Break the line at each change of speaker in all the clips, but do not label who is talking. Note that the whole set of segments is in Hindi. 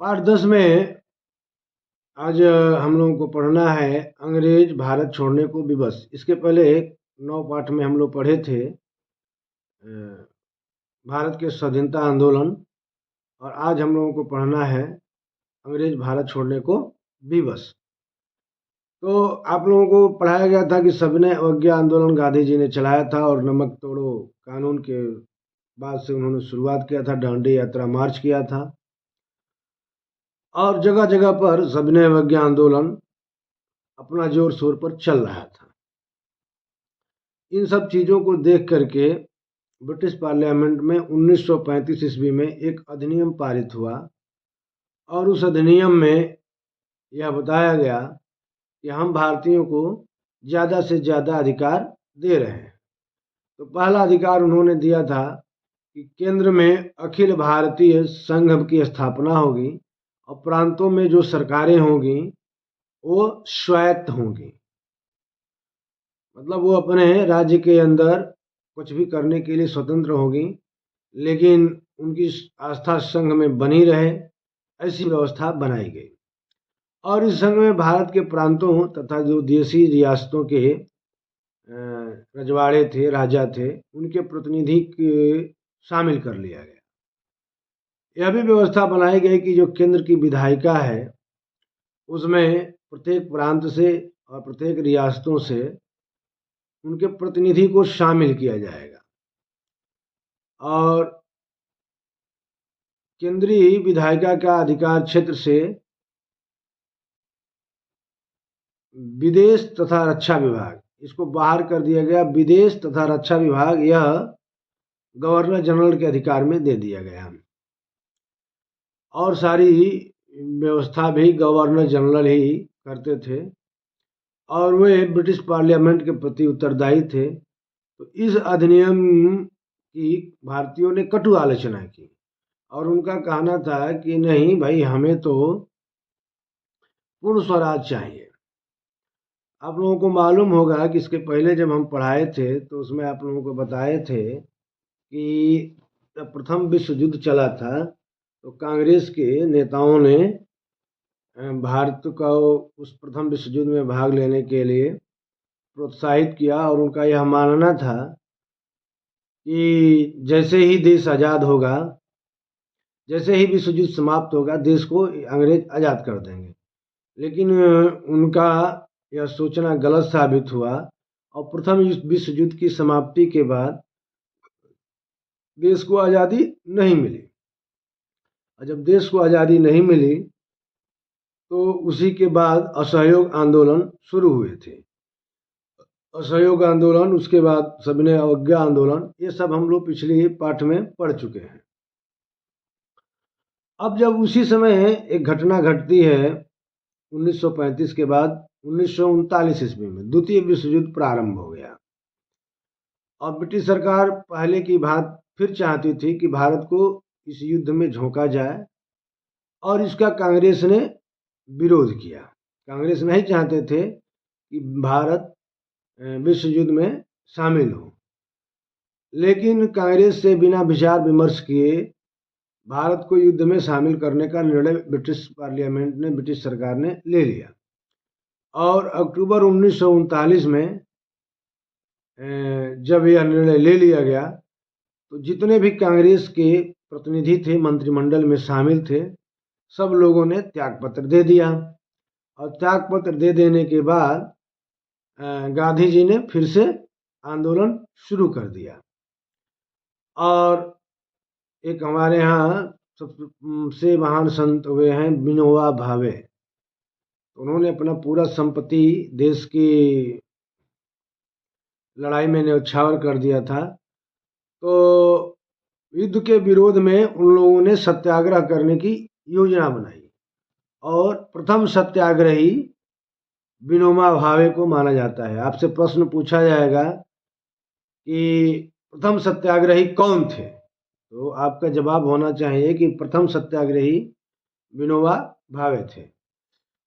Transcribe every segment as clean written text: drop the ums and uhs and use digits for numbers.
पाठ 10 में आज हम लोगों को पढ़ना है अंग्रेज भारत छोड़ने को विवश। इसके पहले 9 पाठ में हम लोग पढ़े थे भारत के स्वाधीनता आंदोलन, और आज हम लोगों को पढ़ना है अंग्रेज भारत छोड़ने को विवश। तो आप लोगों को पढ़ाया गया था कि सविनय अवज्ञा आंदोलन गांधी जी ने चलाया था, और नमक तोड़ो कानून के बाद से उन्होंने शुरुआत किया था, डांडी यात्रा मार्च किया था, और जगह जगह पर सविनय अवज्ञा आंदोलन अपना जोर शोर पर चल रहा था। इन सब चीज़ों को देख करके ब्रिटिश पार्लियामेंट में 1935 ईस्वी में एक अधिनियम पारित हुआ, और उस अधिनियम में यह बताया गया कि हम भारतीयों को ज़्यादा से ज़्यादा अधिकार दे रहे हैं। तो पहला अधिकार उन्होंने दिया था कि केंद्र में अखिल भारतीय संघ की स्थापना होगी, और प्रांतों में जो सरकारें होंगी वो स्वायत्त होंगी, मतलब वो अपने राज्य के अंदर कुछ भी करने के लिए स्वतंत्र होगी, लेकिन उनकी आस्था संघ में बनी रहे, ऐसी व्यवस्था बनाई गई। और इस संघ में भारत के प्रांतों तथा जो देशी रियासतों के रजवाड़े थे, राजा थे, उनके प्रतिनिधि शामिल कर लिया गया। यह भी व्यवस्था बनाई गई कि जो केंद्र की विधायिका है उसमें प्रत्येक प्रांत से और प्रत्येक रियासतों से उनके प्रतिनिधि को शामिल किया जाएगा, और केंद्रीय विधायिका का अधिकार क्षेत्र से विदेश तथा रक्षा विभाग, इसको बाहर कर दिया गया। विदेश तथा रक्षा विभाग यह गवर्नर जनरल के अधिकार में दे दिया गया, और सारी व्यवस्था भी गवर्नर जनरल ही करते थे, और वे ब्रिटिश पार्लियामेंट के प्रति उत्तरदायी थे। तो इस अधिनियम की भारतीयों ने कटु आलोचना की, और उनका कहना था कि नहीं भाई, हमें तो पूर्ण स्वराज चाहिए। आप लोगों को मालूम होगा कि इसके पहले जब हम पढ़ाए थे तो उसमें आप लोगों को बताए थे कि जब प्रथम विश्व युद्ध चला था तो कांग्रेस के नेताओं ने भारत को उस प्रथम विश्व युद्ध में भाग लेने के लिए प्रोत्साहित किया, और उनका यह मानना था कि जैसे ही देश आज़ाद होगा, जैसे ही विश्व युद्ध समाप्त होगा, देश को अंग्रेज आज़ाद कर देंगे। लेकिन उनका यह सोचना गलत साबित हुआ, और प्रथम विश्व युद्ध की समाप्ति के बाद देश को आज़ादी नहीं मिली। और जब देश को आज़ादी नहीं मिली तो उसी के बाद असहयोग आंदोलन शुरू हुए थे। असहयोग आंदोलन, उसके बाद सविनय अवज्ञा आंदोलन, ये सब हम लोग पिछले पाठ में पढ़ चुके हैं। अब जब उसी समय एक घटना घटती है 1935 के बाद 1939 ईस्वी में द्वितीय विश्व युद्ध प्रारंभ हो गया, और ब्रिटिश सरकार पहले की बात फिर चाहती थी कि भारत को इस युद्ध में झोंका जाए, और इसका कांग्रेस ने विरोध किया। कांग्रेस नहीं चाहते थे कि भारत विश्व युद्ध में शामिल हो, लेकिन कांग्रेस से बिना विचार विमर्श किए भारत को युद्ध में शामिल करने का निर्णय ब्रिटिश पार्लियामेंट ने, ब्रिटिश सरकार ने ले लिया। और अक्टूबर 1939 में जब यह निर्णय ले लिया गया तो जितने भी कांग्रेस के प्रतिनिधि थे, मंत्रिमंडल में शामिल थे, सब लोगों ने त्यागपत्र दे दिया। और त्यागपत्र दे देने के बाद गांधी जी ने फिर से आंदोलन शुरू कर दिया, और एक हमारे यहाँ सबसे महान संत हुए हैं विनोबा भावे। उन्होंने अपना पूरा संपत्ति देश की लड़ाई में न्यौछावर कर दिया था। तो युद्ध के विरोध में उन लोगों ने सत्याग्रह करने की योजना बनाई, और प्रथम सत्याग्रही विनोबा भावे को माना जाता है। आपसे प्रश्न पूछा जाएगा कि प्रथम सत्याग्रही कौन थे, तो आपका जवाब होना चाहिए कि प्रथम सत्याग्रही विनोबा भावे थे।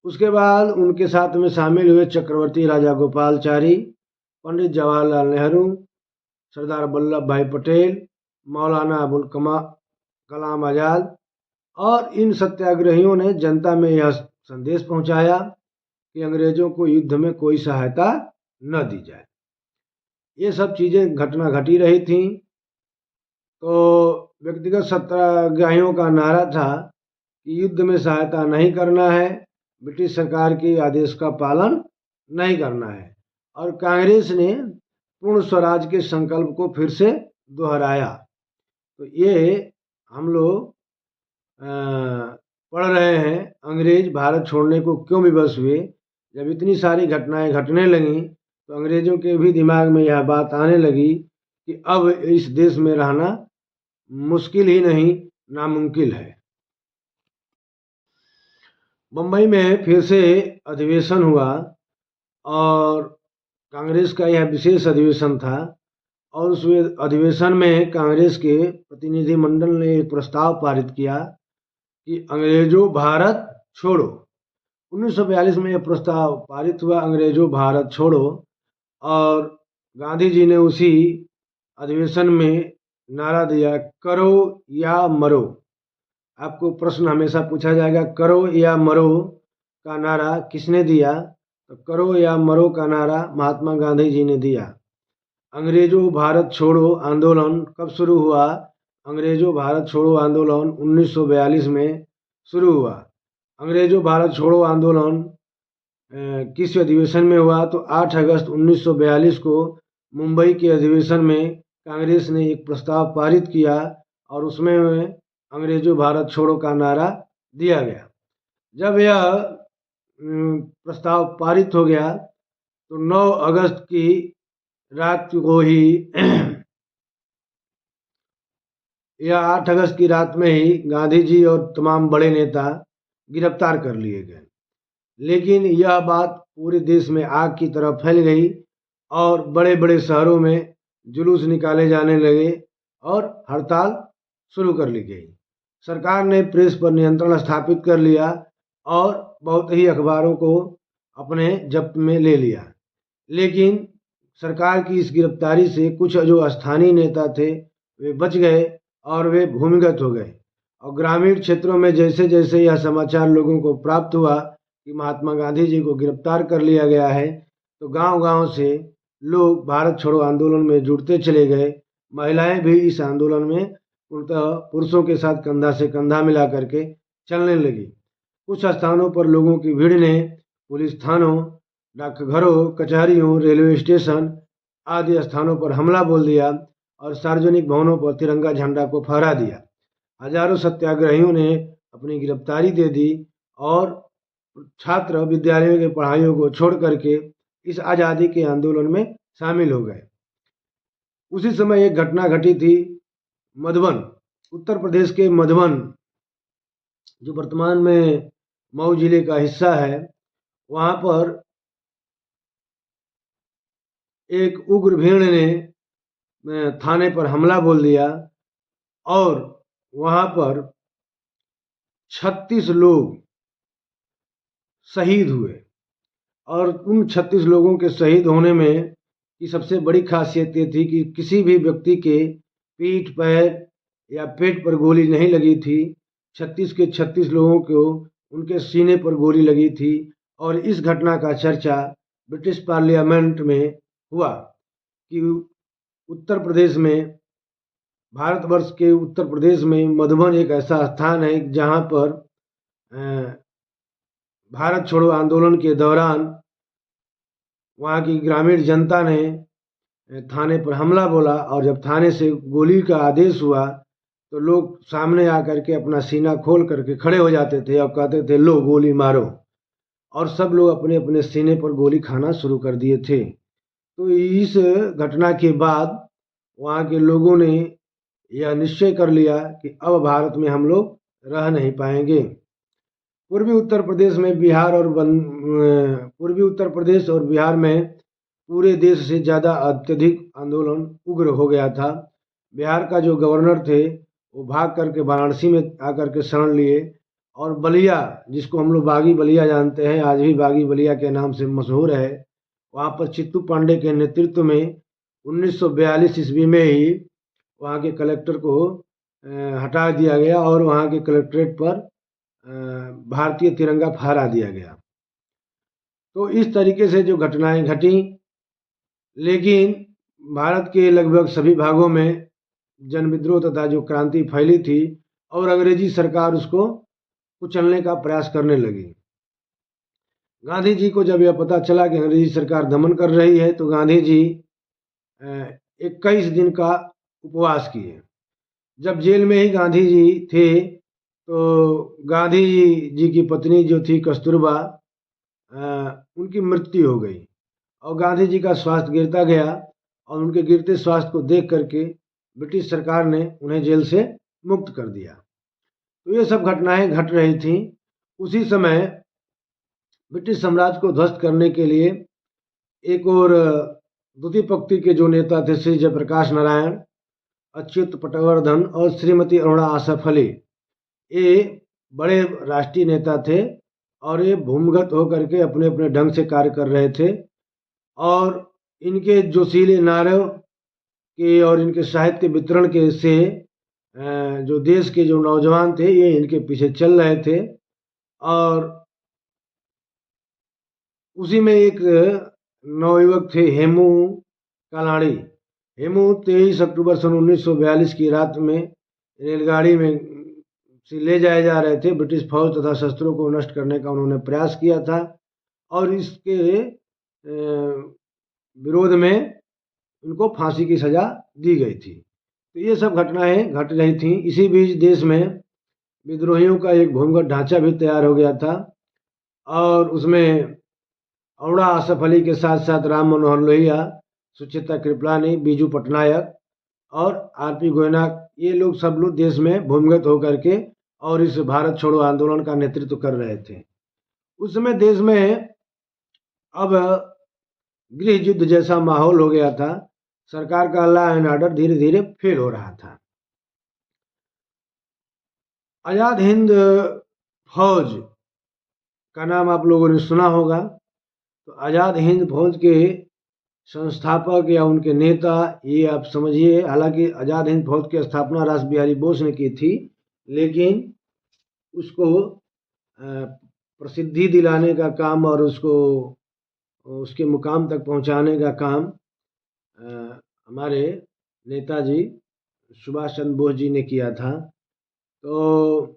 उसके बाद उनके साथ में शामिल हुए चक्रवर्ती राजा गोपालचारी, पंडित जवाहरलाल नेहरू, सरदार वल्लभ भाई पटेल, मौलाना अबुल कलाम आज़ाद, और इन सत्याग्रहियों ने जनता में यह संदेश पहुंचाया कि अंग्रेजों को युद्ध में कोई सहायता न दी जाए। ये सब चीज़ें घटना घटी रही थी। तो व्यक्तिगत सत्याग्रहियों का नारा था कि युद्ध में सहायता नहीं करना है, ब्रिटिश सरकार के आदेश का पालन नहीं करना है। और कांग्रेस ने पूर्ण स्वराज के संकल्प को फिर से दोहराया। तो ये हम लोग पढ़ रहे हैं, अंग्रेज भारत छोड़ने को क्यों विवश हुए। जब इतनी सारी घटनाएं घटने लगी तो अंग्रेजों के भी दिमाग में यह बात आने लगी कि अब इस देश में रहना मुश्किल ही नहीं, नामुमकिन है। बम्बई में फिर से अधिवेशन हुआ और कांग्रेस का यह विशेष अधिवेशन था। और उस अधिवेशन में कांग्रेस के प्रतिनिधिमंडल ने एक प्रस्ताव पारित किया कि अंग्रेजों भारत छोड़ो। 1942 में यह प्रस्ताव पारित हुआ, अंग्रेजों भारत छोड़ो। और गांधी जी ने उसी अधिवेशन में नारा दिया, करो या मरो। आपको प्रश्न हमेशा पूछा जाएगा, करो या मरो का नारा किसने दिया? तो करो या मरो का नारा महात्मा गांधी जी ने दिया। अंग्रेजों भारत छोड़ो आंदोलन कब शुरू हुआ? अंग्रेजों भारत छोड़ो आंदोलन 1942 में शुरू हुआ। अंग्रेजों भारत छोड़ो आंदोलन किस अधिवेशन में हुआ? तो 8 अगस्त 1942 को मुंबई के अधिवेशन में कांग्रेस ने एक प्रस्ताव पारित किया और उसमें अंग्रेजों भारत छोड़ो का नारा दिया गया। जब यह प्रस्ताव पारित हो गया तो 9 अगस्त की रात को ही या 8 अगस्त की रात में ही गांधी जी और तमाम बड़े नेता गिरफ्तार कर लिए गए। लेकिन यह बात पूरे देश में आग की तरह फैल गई और बड़े बड़े शहरों में जुलूस निकाले जाने लगे और हड़ताल शुरू कर ली गई। सरकार ने प्रेस पर नियंत्रण स्थापित कर लिया और बहुत ही अखबारों को अपने जब्त में ले लिया। लेकिन सरकार की इस गिरफ्तारी से कुछ जो स्थानीय नेता थे वे बच गए और वे भूमिगत हो गए। और ग्रामीण क्षेत्रों में जैसे जैसे यह समाचार लोगों को प्राप्त हुआ कि महात्मा गांधी जी को गिरफ्तार कर लिया गया है, तो गांव-गांव से लोग भारत छोड़ो आंदोलन में जुड़ते चले गए। महिलाएं भी इस आंदोलन में पुरुषों के साथ कंधा से कंधा मिला करके चलने लगी। कुछ स्थानों पर लोगों की भीड़ ने पुलिस थानों, डाकघरों, कचहरियों, रेलवे स्टेशन आदि स्थानों पर हमला बोल दिया और सार्वजनिक भवनों पर तिरंगा झंडा को फहरा दिया। हजारों सत्याग्रहियों ने अपनी गिरफ्तारी दे दी और छात्र विद्यालयों की पढ़ाइयों को छोड़ करके इस आज़ादी के आंदोलन में शामिल हो गए। उसी समय एक घटना घटी थी मधुबन, उत्तर प्रदेश के मधुबन जो वर्तमान में मऊ जिले का हिस्सा है, वहाँ पर एक उग्र भीड़ ने थाने पर हमला बोल दिया और वहाँ पर 36 लोग शहीद हुए। और उन 36 लोगों के शहीद होने में की सबसे बड़ी खासियत ये थी कि किसी भी व्यक्ति के पीठ, पैर या पेट पर गोली नहीं लगी थी। 36 के 36 लोगों को उनके सीने पर गोली लगी थी। और इस घटना का चर्चा ब्रिटिश पार्लियामेंट में हुआ कि उत्तर प्रदेश में, भारतवर्ष के उत्तर प्रदेश में मधुबन एक ऐसा स्थान है जहाँ पर भारत छोड़ो आंदोलन के दौरान वहाँ की ग्रामीण जनता ने थाने पर हमला बोला और जब थाने से गोली का आदेश हुआ तो लोग सामने आकर के अपना सीना खोल करके खड़े हो जाते थे और कहते थे लो गोली मारो, और सब लोग अपने अपने सीने पर गोली खाना शुरू कर दिए थे। तो इस घटना के बाद वहाँ के लोगों ने यह निश्चय कर लिया कि अब भारत में हम लोग रह नहीं पाएंगे। पूर्वी उत्तर प्रदेश और बिहार में पूरे देश से ज़्यादा अत्यधिक आंदोलन उग्र हो गया था। बिहार का जो गवर्नर थे वो भाग करके वाराणसी में आकर के शरण लिए और बलिया, जिसको हम लोग बागी बलिया जानते हैं, आज भी बागी बलिया के नाम से मशहूर है, वहाँ पर चित्तू पांडे के नेतृत्व में 1942 ईस्वी में ही वहाँ के कलेक्टर को हटा दिया गया और वहाँ के कलेक्ट्रेट पर भारतीय तिरंगा फहरा दिया गया। तो इस तरीके से जो घटनाएं घटी, लेकिन भारत के लगभग सभी भागों में जन विद्रोह तथा जो क्रांति फैली थी और अंग्रेजी सरकार उसको कुचलने का प्रयास करने लगी। गांधी जी को जब यह पता चला कि अंग्रेजी सरकार दमन कर रही है तो गांधी जी 21 दिन का उपवास किए। जब जेल में ही गांधी जी थे तो गांधी जी की पत्नी जो थी कस्तूरबा, उनकी मृत्यु हो गई और गांधी जी का स्वास्थ्य गिरता गया और उनके गिरते स्वास्थ्य को देख करके ब्रिटिश सरकार ने उन्हें जेल से मुक्त कर दिया। तो ये सब घटनाएं घट रही थीं। उसी समय ब्रिटिश साम्राज्य को ध्वस्त करने के लिए एक और द्वितीय पंक्ति के जो नेता थे श्री जयप्रकाश नारायण, अच्युत पटवर्धन और श्रीमती अरुणा आसफ अली, ये बड़े राष्ट्रीय नेता थे और ये भूमिगत होकर के अपने अपने ढंग से कार्य कर रहे थे और इनके जोशीले नारों के और इनके साहित्य वितरण के से जो देश के जो नौजवान थे ये इनके पीछे चल रहे थे। और उसी में एक नवयुवक थे हेमू कालाड़ी। हेमू 23 अक्टूबर सन 1942 की रात में रेलगाड़ी में से ले जाए जा रहे थे। ब्रिटिश फौज तथा शस्त्रों को नष्ट करने का उन्होंने प्रयास किया था और इसके विरोध में उनको फांसी की सज़ा दी गई थी। तो ये सब घटनाएं घट रही थीं। इसी बीच देश में विद्रोहियों का एक भूमिगत ढांचा भी तैयार हो गया था और उसमें अरुणा आसफ अली के साथ साथ राम मनोहर लोहिया, सुचेता कृपलानी, बीजू पटनायक और आरपी गोयना, ये लोग सब लोग देश में भूमिगत होकर के और इस भारत छोड़ो आंदोलन का नेतृत्व कर रहे थे। उस समय देश में अब गृह युद्ध जैसा माहौल हो गया था। सरकार का लॉ एंड ऑर्डर धीरे धीरे फेल हो रहा था। आज़ाद हिंद फौज का नाम आप लोगों ने सुना होगा। तो आज़ाद हिंद फौज के संस्थापक या उनके नेता, ये आप समझिए, हालांकि आज़ाद हिंद फौज की स्थापना रास बिहारी बोस ने की थी, लेकिन उसको प्रसिद्धि दिलाने का काम और उसको उसके मुकाम तक पहुंचाने का काम हमारे नेताजी सुभाष चंद्र बोस जी ने किया था। तो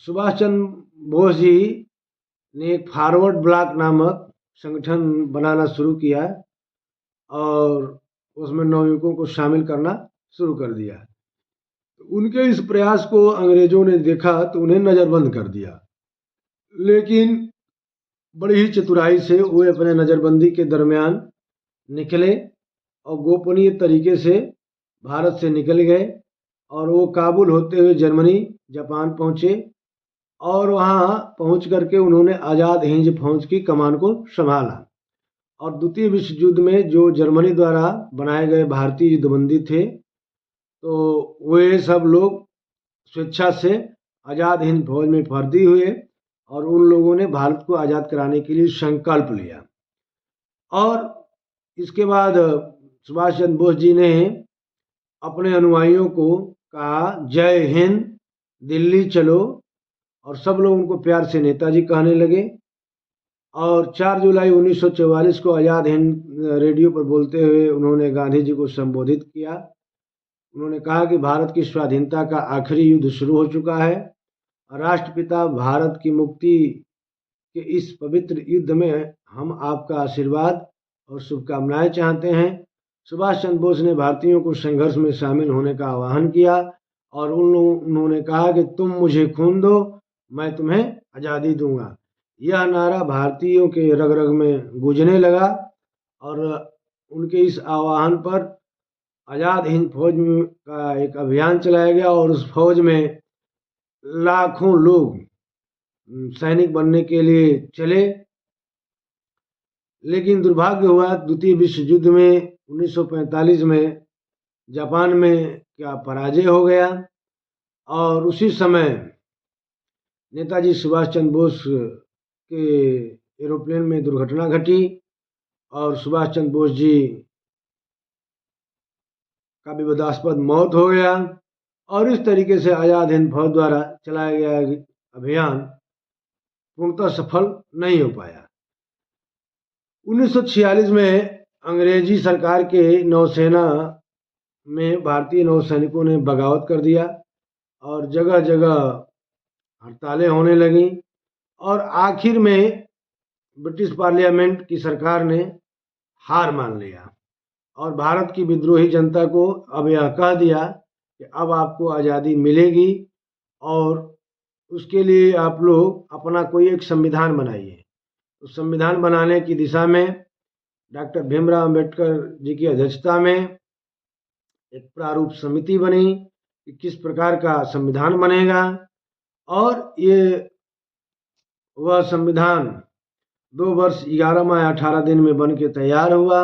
सुभाष चंद्र बोस जी ने एक फॉरवर्ड ब्लॉक नामक संगठन बनाना शुरू किया और उसमें नवयुवकों को शामिल करना शुरू कर दिया। उनके इस प्रयास को अंग्रेजों ने देखा तो उन्हें नज़रबंद कर दिया, लेकिन बड़ी ही चतुराई से वे अपने नज़रबंदी के दरमियान निकले और गोपनीय तरीके से भारत से निकल गए और वो काबुल होते हुए जर्मनी, जापान पहुँचे और वहाँ पहुँच करके उन्होंने आज़ाद हिंद फौज की कमान को संभाला। और द्वितीय विश्व युद्ध में जो जर्मनी द्वारा बनाए गए भारतीय युद्धबंदी थे, तो वे सब लोग स्वेच्छा से आज़ाद हिंद फौज में भर्ती हुए और उन लोगों ने भारत को आज़ाद कराने के लिए संकल्प लिया। और इसके बाद सुभाष चंद्र बोस जी ने अपने अनुयायियों को कहा, जय हिंद, दिल्ली चलो, और सब लोग उनको प्यार से नेताजी कहने लगे। और 4 जुलाई 1944 को आज़ाद हिंद रेडियो पर बोलते हुए उन्होंने गांधी जी को संबोधित किया। उन्होंने कहा कि भारत की स्वाधीनता का आखिरी युद्ध शुरू हो चुका है। राष्ट्रपिता भारत की मुक्ति के इस पवित्र युद्ध में हम आपका आशीर्वाद और शुभकामनाएं चाहते हैं। सुभाष चंद्र बोस ने भारतीयों को संघर्ष में शामिल होने का आह्वान किया और उन्होंने कहा कि तुम मुझे खून दो, मैं तुम्हें आज़ादी दूंगा। यह नारा भारतीयों के रग रग में गूंजने लगा और उनके इस आह्वान पर आज़ाद हिंद फौज का एक अभियान चलाया गया और उस फौज में लाखों लोग सैनिक बनने के लिए चले। लेकिन दुर्भाग्य हुआ, द्वितीय विश्व युद्ध में 1945 में जापान में क्या पराजय हो गया और उसी समय नेताजी सुभाष चंद्र बोस के एरोप्लेन में दुर्घटना घटी और सुभाष चंद्र बोस जी का विवादास्पद मौत हो गया। और इस तरीके से आज़ाद हिंद फौज द्वारा चलाया गया अभियान पूर्णतः सफल नहीं हो पाया। 1946 में अंग्रेजी सरकार के नौसेना में भारतीय नौसैनिकों ने बगावत कर दिया और जगह जगह हड़तालें होने लगीं और आखिर में ब्रिटिश पार्लियामेंट की सरकार ने हार मान लिया और भारत की विद्रोही जनता को अब यह कह दिया कि अब आपको आज़ादी मिलेगी और उसके लिए आप लोग अपना कोई एक संविधान बनाइए। उस संविधान बनाने की दिशा में डॉक्टर भीमराव अंबेडकर जी की अध्यक्षता में एक प्रारूप समिति बनी कि किस प्रकार का संविधान बनेगा और ये वह संविधान 2 वर्ष 11 माह 18 दिन में बन के तैयार हुआ।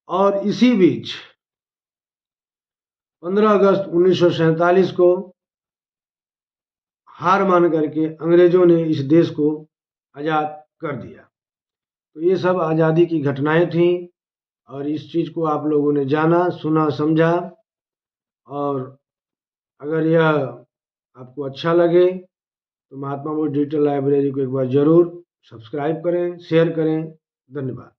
और इसी बीच 15 अगस्त 1947 को हार मान करके अंग्रेजों ने इस देश को आज़ाद कर दिया। तो ये सब आज़ादी की घटनाएं थीं और इस चीज़ को आप लोगों ने जाना, सुना, समझा। और अगर यह आपको अच्छा लगे तो महात्मा बुद्ध डिजिटल लाइब्रेरी को एक बार ज़रूर सब्सक्राइब करें, शेयर करें। धन्यवाद।